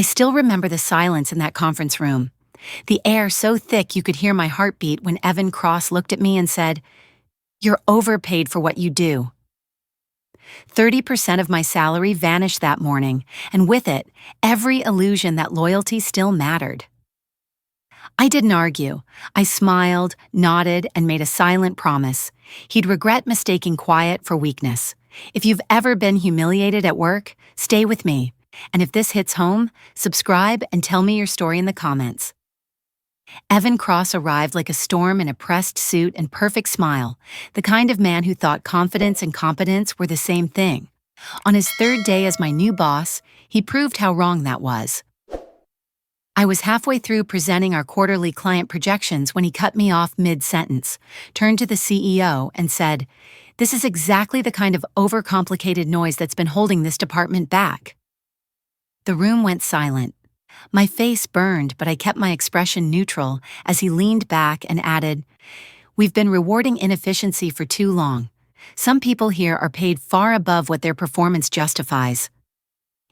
I still remember the silence in that conference room. The air so thick you could hear my heartbeat when Evan Cross looked at me and said, "You're overpaid for what you do." 30% of my salary vanished that morning, and with it, every illusion that loyalty still mattered. I didn't argue. I smiled, nodded, and made a silent promise. He'd regret mistaking quiet for weakness. If you've ever been humiliated at work, stay with me. And if this hits home, subscribe and tell me your story in the comments. Evan Cross arrived like a storm in a pressed suit and perfect smile, the kind of man who thought confidence and competence were the same thing. On his third day as my new boss, he proved how wrong that was. I was halfway through presenting our quarterly client projections when he cut me off mid-sentence, turned to the CEO, and said, "This is exactly the kind of overcomplicated noise that's been holding this department back." The room went silent. My face burned, but I kept my expression neutral as he leaned back and added, "We've been rewarding inefficiency for too long. Some people here are paid far above what their performance justifies."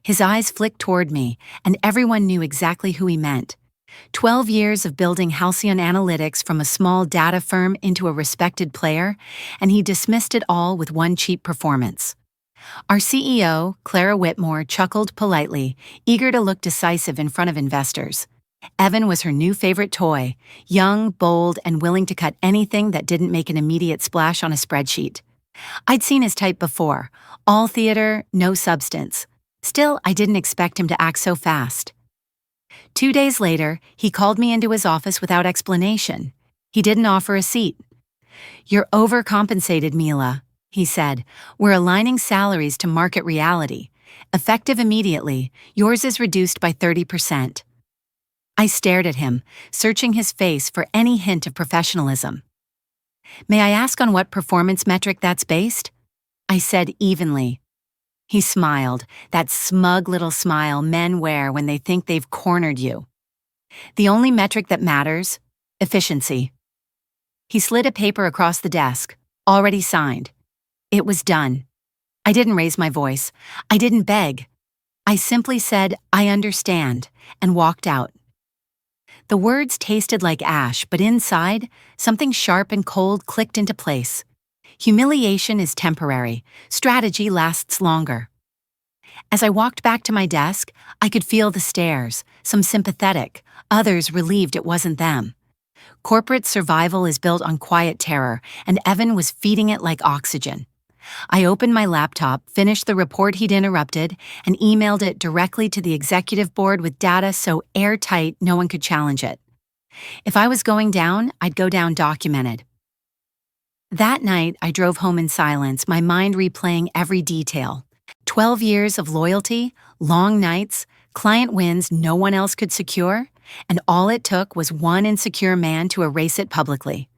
His eyes flicked toward me, and everyone knew exactly who he meant. 12 years of building Halcyon Analytics from a small data firm into a respected player, and he dismissed it all with one cheap performance. Our CEO, Clara Whitmore, chuckled politely, eager to look decisive in front of investors. Evan was her new favorite toy, young, bold, and willing to cut anything that didn't make an immediate splash on a spreadsheet. I'd seen his type before, all theater, no substance. Still, I didn't expect him to act so fast. 2 days later, he called me into his office without explanation. He didn't offer a seat. "You're overcompensated, Mila," he said. "We're aligning salaries to market reality. Effective immediately, yours is reduced by 30%. I stared at him, searching his face for any hint of professionalism. "May I ask on what performance metric that's based?" I said evenly. He smiled, that smug little smile men wear when they think they've cornered you. "The only metric that matters, efficiency." He slid a paper across the desk, already signed. It was done. I didn't raise my voice. I didn't beg. I simply said, "I understand," and walked out. The words tasted like ash, but inside, something sharp and cold clicked into place. Humiliation is temporary. Strategy lasts longer. As I walked back to my desk, I could feel the stares, some sympathetic, others relieved it wasn't them. Corporate survival is built on quiet terror, and Evan was feeding it like oxygen. I opened my laptop, finished the report he'd interrupted, and emailed it directly to the executive board with data so airtight no one could challenge it. If I was going down, I'd go down documented. That night, I drove home in silence, my mind replaying every detail. 12 years of loyalty, long nights, client wins no one else could secure, and all it took was one insecure man to erase it publicly.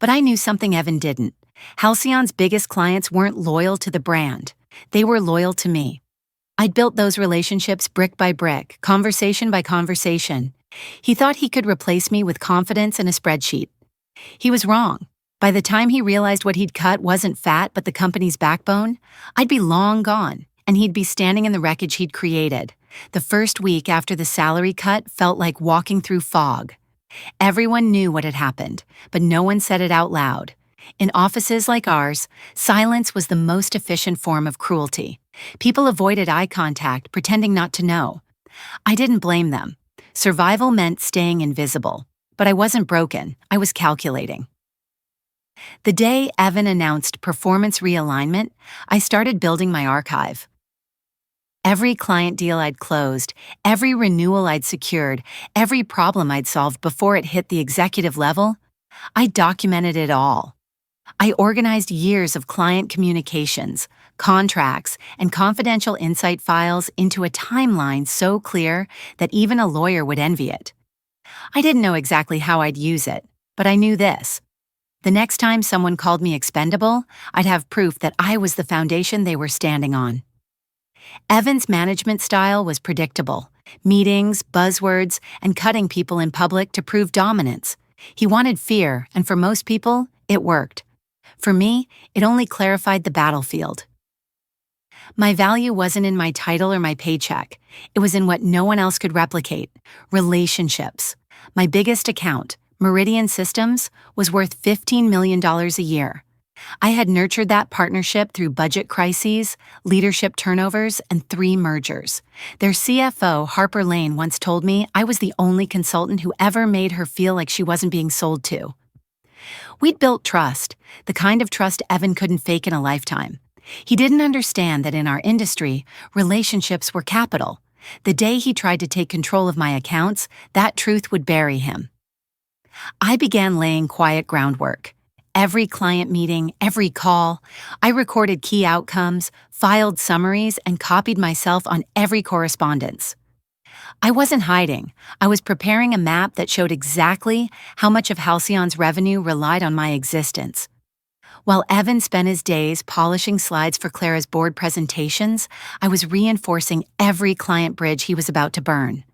But I knew something Evan didn't. Halcyon's biggest clients weren't loyal to the brand. They were loyal to me. I'd built those relationships brick by brick, conversation by conversation. He thought he could replace me with confidence and a spreadsheet. He was wrong. By the time he realized what he'd cut wasn't fat but the company's backbone, I'd be long gone, and he'd be standing in the wreckage he'd created. The first week after the salary cut felt like walking through fog. Everyone knew what had happened, but no one said it out loud. In offices like ours, silence was the most efficient form of cruelty. People avoided eye contact, pretending not to know. I didn't blame them. Survival meant staying invisible. But I wasn't broken. I was calculating. The day Evan announced performance realignment, I started building my archive. Every client deal I'd closed, every renewal I'd secured, every problem I'd solved before it hit the executive level, I documented it all. I organized years of client communications, contracts, and confidential insight files into a timeline so clear that even a lawyer would envy it. I didn't know exactly how I'd use it, but I knew this. The next time someone called me expendable, I'd have proof that I was the foundation they were standing on. Evan's management style was predictable. Meetings, buzzwords, and cutting people in public to prove dominance. He wanted fear, and for most people, it worked. For me, it only clarified the battlefield. My value wasn't in my title or my paycheck. It was in what no one else could replicate: relationships. My biggest account, Meridian Systems, was worth $15 million a year. I had nurtured that partnership through budget crises, leadership turnovers, and 3 mergers. Their CFO, Harper Lane, once told me I was the only consultant who ever made her feel like she wasn't being sold to. We'd built trust, the kind of trust Evan couldn't fake in a lifetime. He didn't understand that in our industry, relationships were capital. The day he tried to take control of my accounts, that truth would bury him. I began laying quiet groundwork. Every client meeting, every call, I recorded key outcomes, filed summaries, and copied myself on every correspondence. I wasn't hiding. I was preparing a map that showed exactly how much of Halcyon's revenue relied on my existence. While Evan spent his days polishing slides for Clara's board presentations, I was reinforcing every client bridge he was about to burn.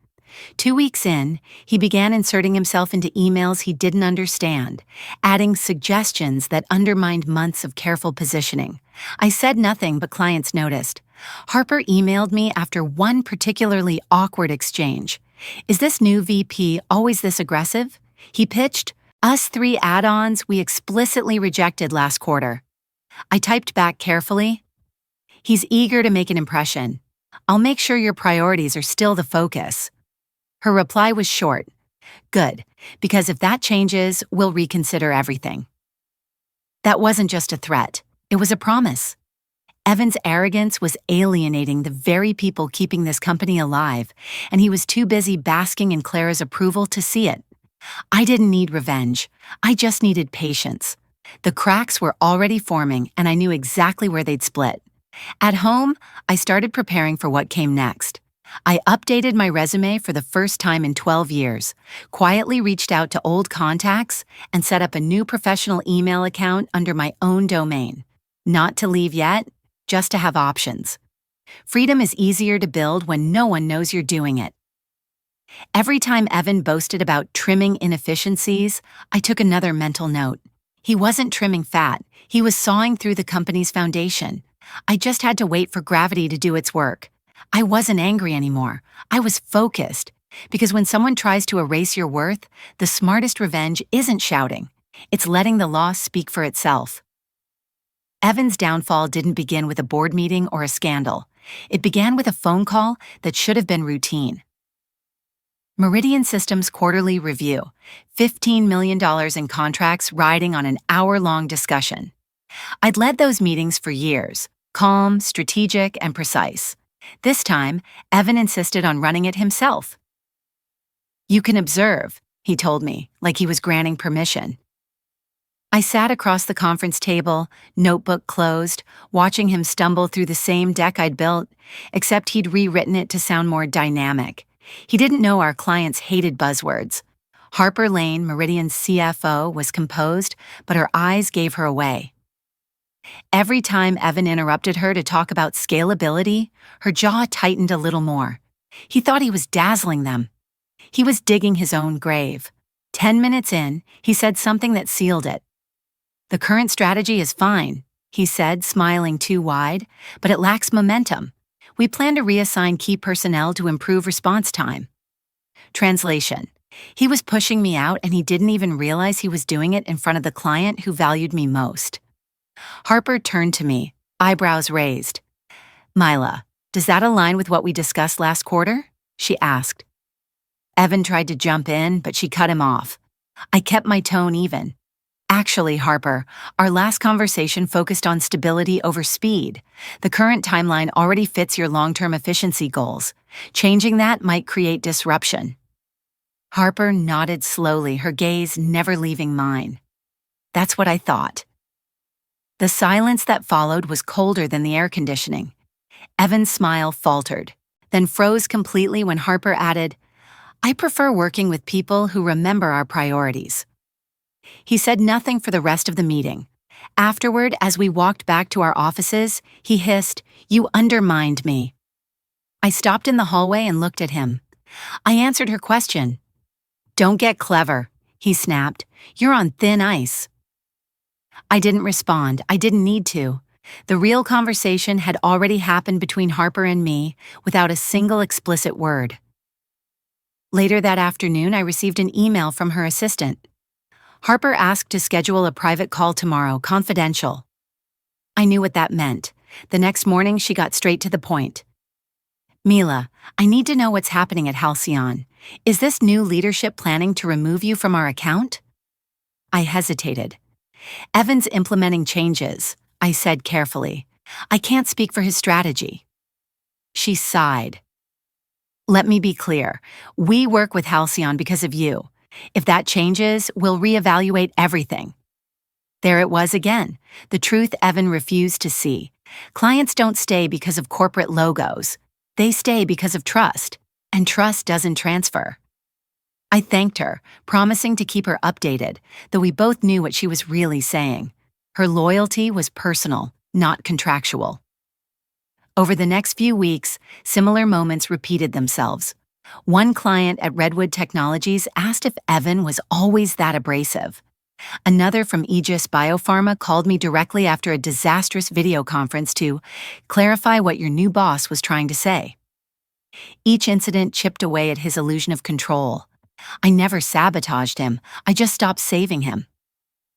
2 weeks in, he began inserting himself into emails he didn't understand, adding suggestions that undermined months of careful positioning. I said nothing, but clients noticed. Harper emailed me after one particularly awkward exchange. "Is this new VP always this aggressive?" He pitched, "Us 3 add-ons we explicitly rejected last quarter." I typed back carefully, "He's eager to make an impression. I'll make sure your priorities are still the focus." Her reply was short, "Good, because if that changes, we'll reconsider everything." That wasn't just a threat, it was a promise. Evan's arrogance was alienating the very people keeping this company alive, and he was too busy basking in Clara's approval to see it. I didn't need revenge, I just needed patience. The cracks were already forming, and I knew exactly where they'd split. At home, I started preparing for what came next. I updated my resume for the first time in 12 years, quietly reached out to old contacts, and set up a new professional email account under my own domain. Not to leave yet, just to have options. Freedom is easier to build when no one knows you're doing it. Every time Evan boasted about trimming inefficiencies, I took another mental note. He wasn't trimming fat, he was sawing through the company's foundation. I just had to wait for gravity to do its work. I wasn't angry anymore. I was focused. Because when someone tries to erase your worth, the smartest revenge isn't shouting. It's letting the loss speak for itself. Evan's downfall didn't begin with a board meeting or a scandal. It began with a phone call that should have been routine. Meridian Systems quarterly review, $15 million in contracts riding on an hour-long discussion. I'd led those meetings for years, calm, strategic, and precise. This time, Evan insisted on running it himself. "You can observe," he told me, like he was granting permission. I sat across the conference table, notebook closed, watching him stumble through the same deck I'd built, except he'd rewritten it to sound more dynamic. He didn't know our clients hated buzzwords. Harper Lane, Meridian's CFO, was composed, but her eyes gave her away. Every time Evan interrupted her to talk about scalability, her jaw tightened a little more. He thought he was dazzling them. He was digging his own grave. 10 minutes in, he said something that sealed it. "The current strategy is fine," he said, smiling too wide, "but it lacks momentum. We plan to reassign key personnel to improve response time." Translation: he was pushing me out and he didn't even realize he was doing it in front of the client who valued me most. Harper turned to me, eyebrows raised. "Mila, does that align with what we discussed last quarter?" she asked. Evan tried to jump in, but she cut him off. I kept my tone even. "Actually, Harper, our last conversation focused on stability over speed. The current timeline already fits your long-term efficiency goals. Changing that might create disruption." Harper nodded slowly, her gaze never leaving mine. That's what I thought. The silence that followed was colder than the air conditioning. Evan's smile faltered, then froze completely when Harper added, "I prefer working with people who remember our priorities." He said nothing for the rest of the meeting. Afterward, as we walked back to our offices, he hissed, "You undermined me." I stopped in the hallway and looked at him. I answered her question. "Don't get clever," he snapped. "You're on thin ice." I didn't respond. I didn't need to. The real conversation had already happened between Harper and me without a single explicit word. Later that afternoon, I received an email from her assistant. Harper asked to schedule a private call tomorrow, confidential. I knew what that meant. The next morning, she got straight to the point. Mila, I need to know what's happening at Halcyon. Is this new leadership planning to remove you from our account? I hesitated. Evan's implementing changes, I said carefully. I can't speak for his strategy. She sighed. Let me be clear. We work with Halcyon because of you. If that changes, we'll reevaluate everything. There it was again, the truth Evan refused to see. Clients don't stay because of corporate logos. They stay because of trust, and trust doesn't transfer. I thanked her, promising to keep her updated, though we both knew what she was really saying. Her loyalty was personal, not contractual. Over the next few weeks, similar moments repeated themselves. One client at Redwood Technologies asked if Evan was always that abrasive. Another from Aegis Biopharma called me directly after a disastrous video conference to clarify what your new boss was trying to say. Each incident chipped away at his illusion of control. I never sabotaged him, I just stopped saving him.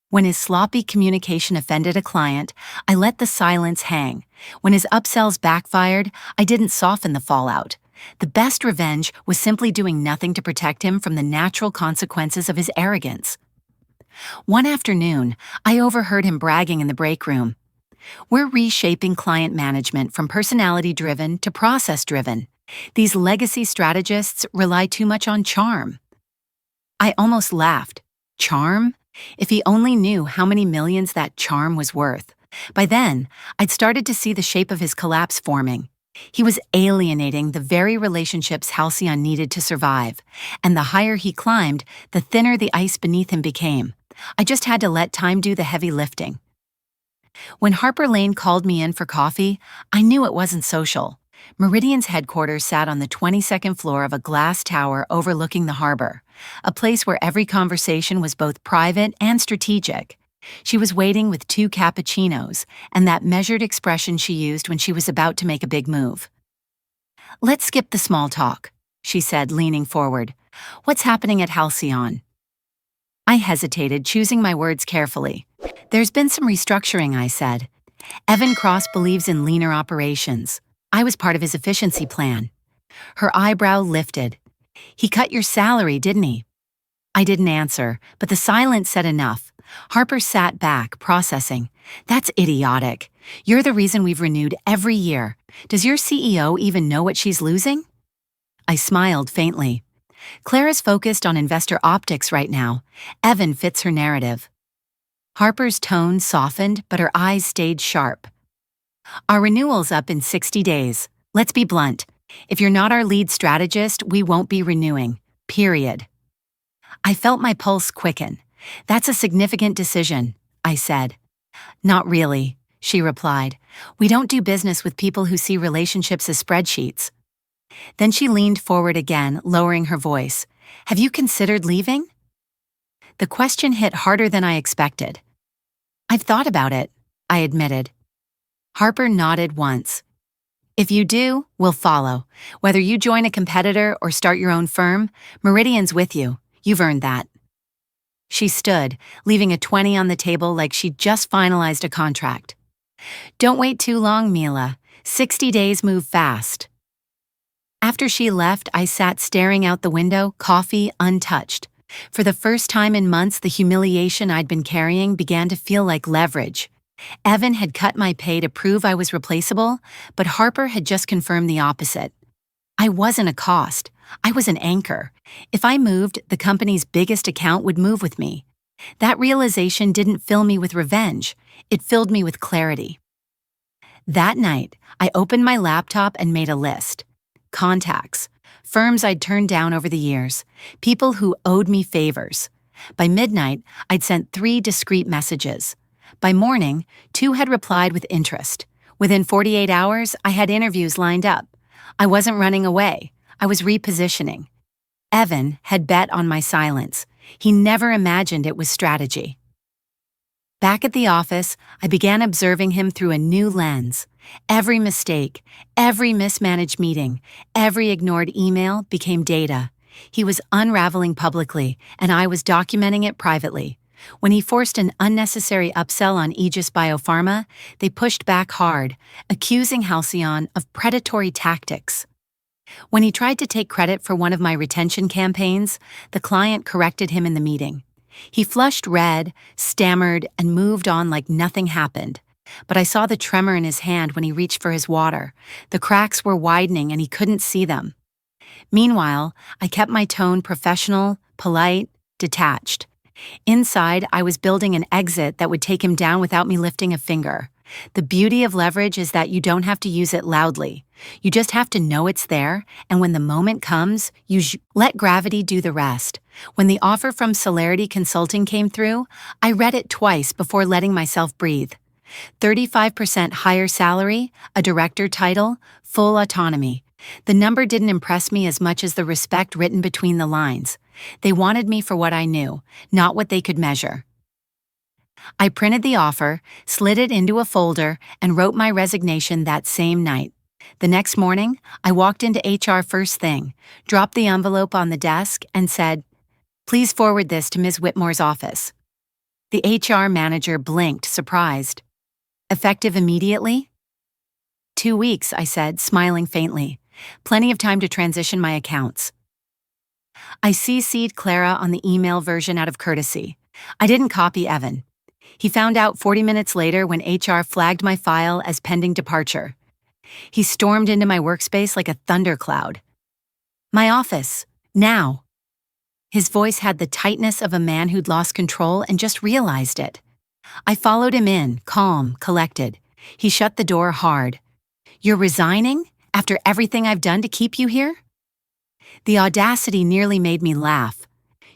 When his sloppy communication offended a client, I let the silence hang. When his upsells backfired, I didn't soften the fallout. The best revenge was simply doing nothing to protect him from the natural consequences of his arrogance. One afternoon, I overheard him bragging in the break room. We're reshaping client management from personality-driven to process-driven. These legacy strategists rely too much on charm. I almost laughed. Charm? If he only knew how many millions that charm was worth. By then, I'd started to see the shape of his collapse forming. He was alienating the very relationships Halcyon needed to survive, and the higher he climbed, the thinner the ice beneath him became. I just had to let time do the heavy lifting. When Harper Lane called me in for coffee, I knew it wasn't social. Meridian's headquarters sat on the 22nd floor of a glass tower overlooking the harbor, a place where every conversation was both private and strategic. She was waiting with 2 cappuccinos and that measured expression she used when she was about to make a big move. Let's skip the small talk, she said, leaning forward. What's happening at Halcyon? I hesitated, choosing my words carefully. There's been some restructuring, I said. Evan Cross believes in leaner operations. I was part of his efficiency plan. Her eyebrow lifted. He cut your salary, didn't he? I didn't answer, but the silence said enough. Harper sat back, processing. That's idiotic. You're the reason we've renewed every year. Does your CEO even know what she's losing? I smiled faintly. Clara's focused on investor optics right now. Evan fits her narrative. Harper's tone softened, but her eyes stayed sharp. Our renewal's up in 60 days. Let's be blunt. If you're not our lead strategist, we won't be renewing. Period. I felt my pulse quicken. That's a significant decision, I said. Not really, she replied. We don't do business with people who see relationships as spreadsheets. Then she leaned forward again, lowering her voice. Have you considered leaving? The question hit harder than I expected. I've thought about it, I admitted. Harper nodded once. If you do, we'll follow. Whether you join a competitor or start your own firm, Meridian's with you. You've earned that. She stood, leaving a 20 on the table like she'd just finalized a contract. Don't wait too long, Mila. 60 days move fast. After she left, I sat staring out the window, coffee untouched. For the first time in months, the humiliation I'd been carrying began to feel like leverage. Evan had cut my pay to prove I was replaceable, but Harper had just confirmed the opposite. I wasn't a cost. I was an anchor. If I moved, the company's biggest account would move with me. That realization didn't fill me with revenge. It filled me with clarity. That night, I opened my laptop and made a list. Contacts, firms I'd turned down over the years, people who owed me favors. By midnight, I'd sent 3 discreet messages. By morning, 2 had replied with interest. Within 48 hours, I had interviews lined up. I wasn't running away. I was repositioning. Evan had bet on my silence. He never imagined it was strategy. Back at the office, I began observing him through a new lens. Every mistake, every mismanaged meeting, every ignored email became data. He was unraveling publicly, and I was documenting it privately. When he forced an unnecessary upsell on Aegis Biopharma, they pushed back hard, accusing Halcyon of predatory tactics. When he tried to take credit for one of my retention campaigns, the client corrected him in the meeting. He flushed red, stammered, and moved on like nothing happened. But I saw the tremor in his hand when he reached for his water. The cracks were widening and he couldn't see them. Meanwhile, I kept my tone professional, polite, detached. Inside, I was building an exit that would take him down without me lifting a finger. The beauty of leverage is that you don't have to use it loudly. You just have to know it's there, and when the moment comes, let gravity do the rest. When the offer from Celerity Consulting came through, I read it twice before letting myself breathe. 35% higher salary, a director title, full autonomy. The number didn't impress me as much as the respect written between the lines. They wanted me for what I knew, not what they could measure. I printed the offer, slid it into a folder, and wrote my resignation that same night. The next morning, I walked into HR first thing, dropped the envelope on the desk, and said, "Please forward this to Ms. Whitmore's office." The HR manager blinked, surprised. "Effective immediately?" 2 weeks, I said, smiling faintly. Plenty of time to transition my accounts. I CC'd Clara on the email version out of courtesy. I didn't copy Evan. He found out 40 minutes later when HR flagged my file as pending departure. He stormed into my workspace like a thundercloud. "My office, now." His voice had the tightness of a man who'd lost control and just realized it. I followed him in, calm, collected. He shut the door hard. "You're resigning? After everything I've done to keep you here?" The audacity nearly made me laugh.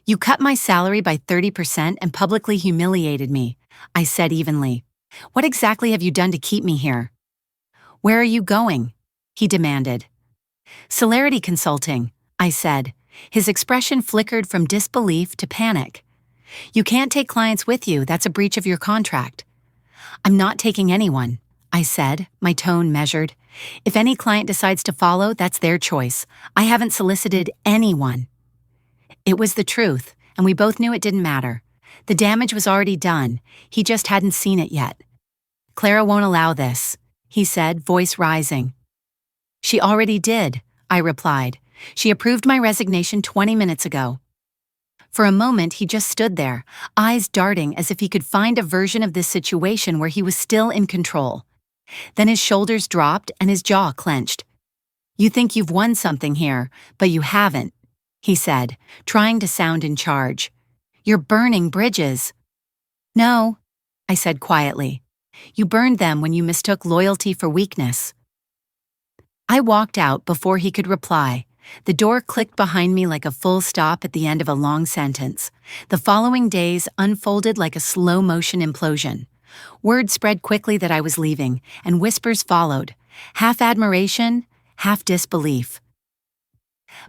"You cut my salary by 30% and publicly humiliated me," I said evenly. "What exactly have you done to keep me here?" "Where are you going?" he demanded. "Celerity Consulting," I said. His expression flickered from disbelief to panic. "You can't take clients with you, that's a breach of your contract." "I'm not taking anyone," I said, my tone measured. "If any client decides to follow, that's their choice. I haven't solicited anyone." It was the truth, and we both knew it didn't matter. The damage was already done. He just hadn't seen it yet. "Clara won't allow this," he said, voice rising. "She already did," I replied. "She approved my resignation 20 minutes ago." For a moment, he just stood there, eyes darting as if he could find a version of this situation where he was still in control. Then his shoulders dropped and his jaw clenched. "You think you've won something here, but you haven't," he said, trying to sound in charge. "You're burning bridges." "No," I said quietly. "You burned them when you mistook loyalty for weakness." I walked out before he could reply. The door clicked behind me like a full stop at the end of a long sentence. The following days unfolded like a slow-motion implosion. Word spread quickly that I was leaving, and whispers followed, half admiration, half disbelief.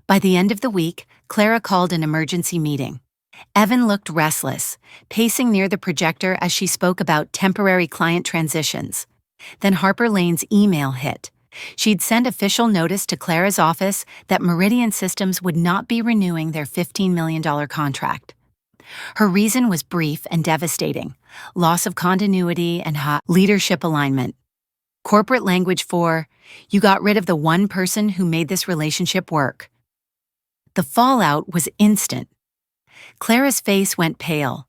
By the end of the week, Clara called an emergency meeting. Evan looked restless, pacing near the projector as she spoke about temporary client transitions. Then Harper Lane's email hit. She'd sent official notice to Clara's office that Meridian Systems would not be renewing their $15 million contract. Her reason was brief and devastating: loss of continuity and leadership alignment. Corporate language for, "You got rid of the one person who made this relationship work." The fallout was instant. Clara's face went pale.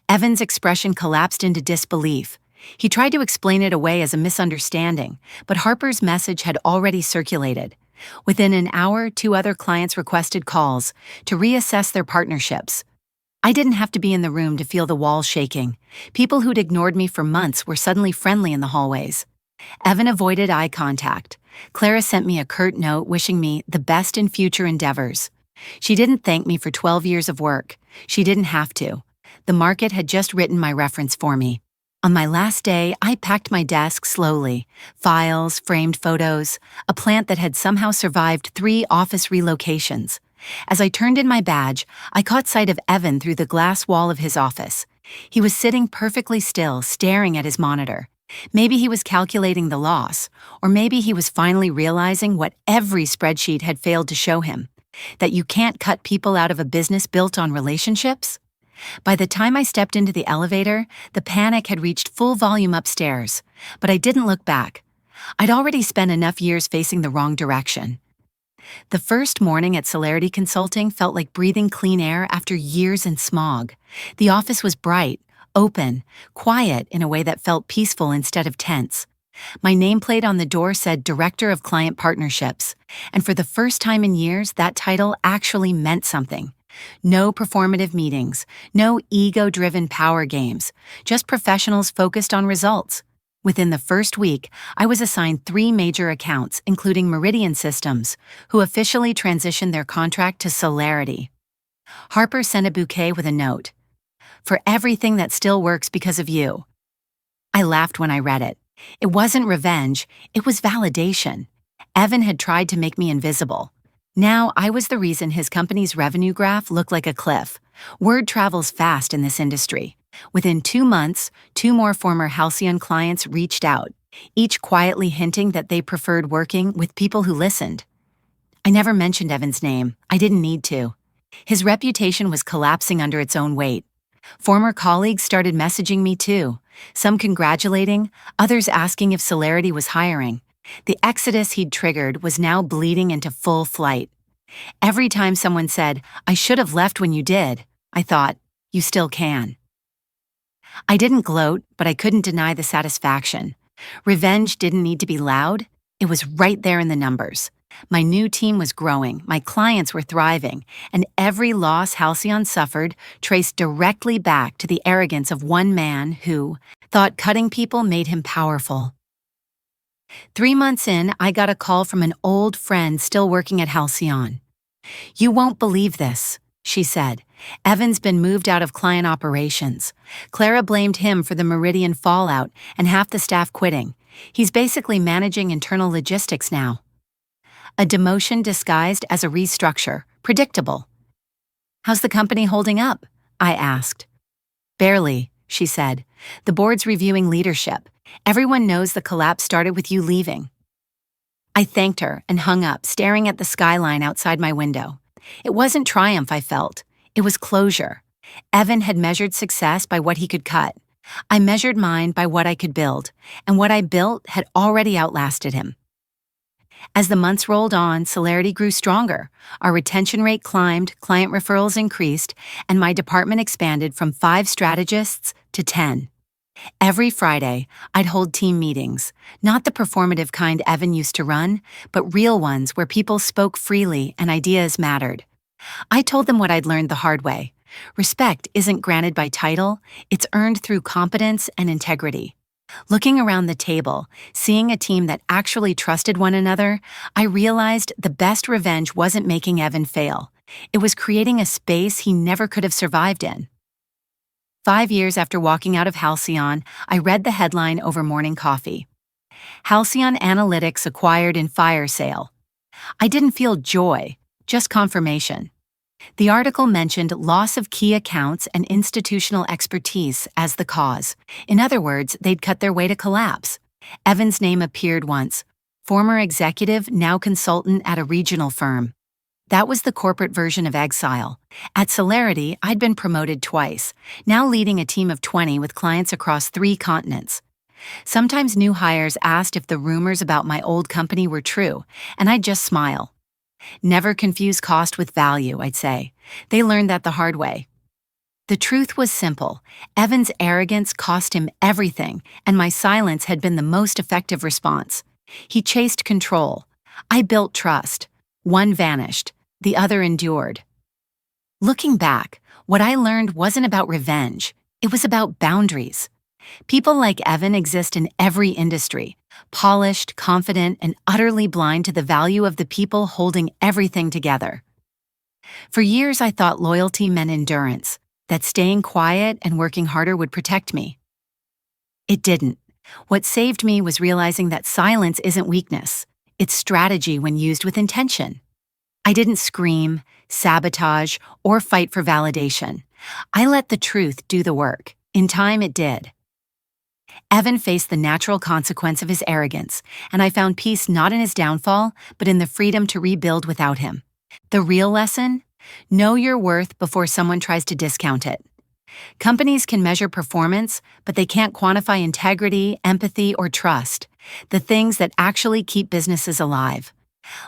Evan's expression collapsed into disbelief. He tried to explain it away as a misunderstanding, but Harper's message had already circulated. Within an hour, 2 other clients requested calls to reassess their partnerships. I didn't have to be in the room to feel the walls shaking. People who'd ignored me for months were suddenly friendly in the hallways. Evan avoided eye contact. Clara sent me a curt note wishing me the best in future endeavors. She didn't thank me for 12 years of work. She didn't have to. The market had just written my reference for me. On my last day, I packed my desk slowly. Files, framed photos, a plant that had somehow survived 3 office relocations. As I turned in my badge, I caught sight of Evan through the glass wall of his office. He was sitting perfectly still, staring at his monitor. Maybe he was calculating the loss, or maybe he was finally realizing what every spreadsheet had failed to show him, that you can't cut people out of a business built on relationships. By the time I stepped into the elevator, the panic had reached full volume upstairs, but I didn't look back. I'd already spent enough years facing the wrong direction. The first morning at Celerity Consulting felt like breathing clean air after years in smog. The office was bright, open, quiet in a way that felt peaceful instead of tense. My nameplate on the door said Director of Client Partnerships, and for the first time in years, that title actually meant something. No performative meetings, no ego-driven power games, just professionals focused on results. Within the first week, I was assigned 3 major accounts, including Meridian Systems, who officially transitioned their contract to Celerity. Harper sent a bouquet with a note. "For everything that still works because of you." I laughed when I read it. It wasn't revenge, it was validation. Evan had tried to make me invisible. Now I was the reason his company's revenue graph looked like a cliff. Word travels fast in this industry. Within 2 months, 2 more former Halcyon clients reached out, each quietly hinting that they preferred working with people who listened. I never mentioned Evan's name. I didn't need to. His reputation was collapsing under its own weight. Former colleagues started messaging me too, some congratulating, others asking if Celerity was hiring. The exodus he'd triggered was now bleeding into full flight. Every time someone said, "I should have left when you did," I thought, "You still can." I didn't gloat, but I couldn't deny the satisfaction. Revenge didn't need to be loud. It was right there in the numbers. My new team was growing, my clients were thriving, and every loss Halcyon suffered traced directly back to the arrogance of one man who thought cutting people made him powerful. 3 months in, I got a call from an old friend still working at Halcyon. "You won't believe this," she said. "Evan's been moved out of client operations. Clara blamed him for the Meridian fallout and half the staff quitting. He's basically managing internal logistics now." A demotion disguised as a restructure. Predictable. "How's the company holding up?" I asked. "Barely," she said. "The board's reviewing leadership. Everyone knows the collapse started with you leaving." I thanked her and hung up, staring at the skyline outside my window. It wasn't triumph I felt. It was closure. Evan had measured success by what he could cut. I measured mine by what I could build, and what I built had already outlasted him. As the months rolled on, Celerity grew stronger. Our retention rate climbed, client referrals increased, and my department expanded from 5 strategists to 10. Every Friday, I'd hold team meetings, not the performative kind Evan used to run, but real ones where people spoke freely and ideas mattered. I told them what I'd learned the hard way. Respect isn't granted by title, it's earned through competence and integrity. Looking around the table, seeing a team that actually trusted one another, I realized the best revenge wasn't making Evan fail. It was creating a space he never could have survived in. 5 years after walking out of Halcyon, I read the headline over morning coffee. Halcyon Analytics acquired in fire sale. I didn't feel joy, just confirmation. The article mentioned loss of key accounts and institutional expertise as the cause. In other words, they'd cut their way to collapse. Evan's name appeared once. Former executive, now consultant at a regional firm. That was the corporate version of exile. At Celerity, I'd been promoted twice, now leading a team of 20 with clients across 3 continents. Sometimes new hires asked if the rumors about my old company were true, and I'd just smile. Never confuse cost with value, I'd say. They learned that the hard way. The truth was simple. Evan's arrogance cost him everything, and my silence had been the most effective response. He chased control. I built trust. One vanished. The other endured. Looking back, what I learned wasn't about revenge. It was about boundaries. People like Evan exist in every industry, polished, confident, and utterly blind to the value of the people holding everything together. For years, I thought loyalty meant endurance, that staying quiet and working harder would protect me. It didn't. What saved me was realizing that silence isn't weakness. It's strategy when used with intention. I didn't scream, sabotage, or fight for validation. I let the truth do the work. In time, it did. Evan faced the natural consequence of his arrogance, and I found peace not in his downfall, but in the freedom to rebuild without him. The real lesson? Know your worth before someone tries to discount it. Companies can measure performance, but they can't quantify integrity, empathy, or trust, the things that actually keep businesses alive.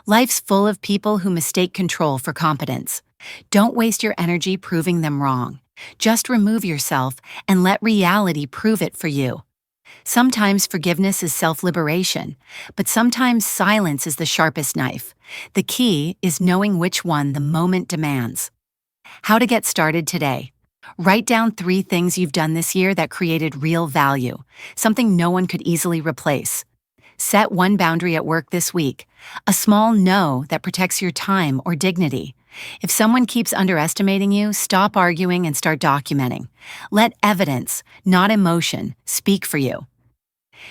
Life's full of people who mistake control for competence. Don't waste your energy proving them wrong. Just remove yourself and let reality prove it for you. Sometimes forgiveness is self-liberation, but sometimes silence is the sharpest knife. The key is knowing which one the moment demands. How to get started today. Write down 3 things you've done this year that created real value, something no one could easily replace. Set one boundary at work this week, a small no that protects your time or dignity. If someone keeps underestimating you, stop arguing and start documenting. Let evidence, not emotion, speak for you.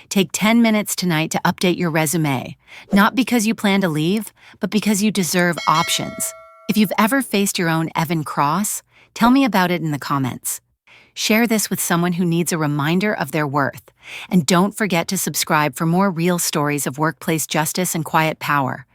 Take 10 minutes tonight to update your resume, not because you plan to leave, but because you deserve options. If you've ever faced your own Evan Cross, tell me about it in the comments. Share this with someone who needs a reminder of their worth. And don't forget to subscribe for more real stories of workplace justice and quiet power.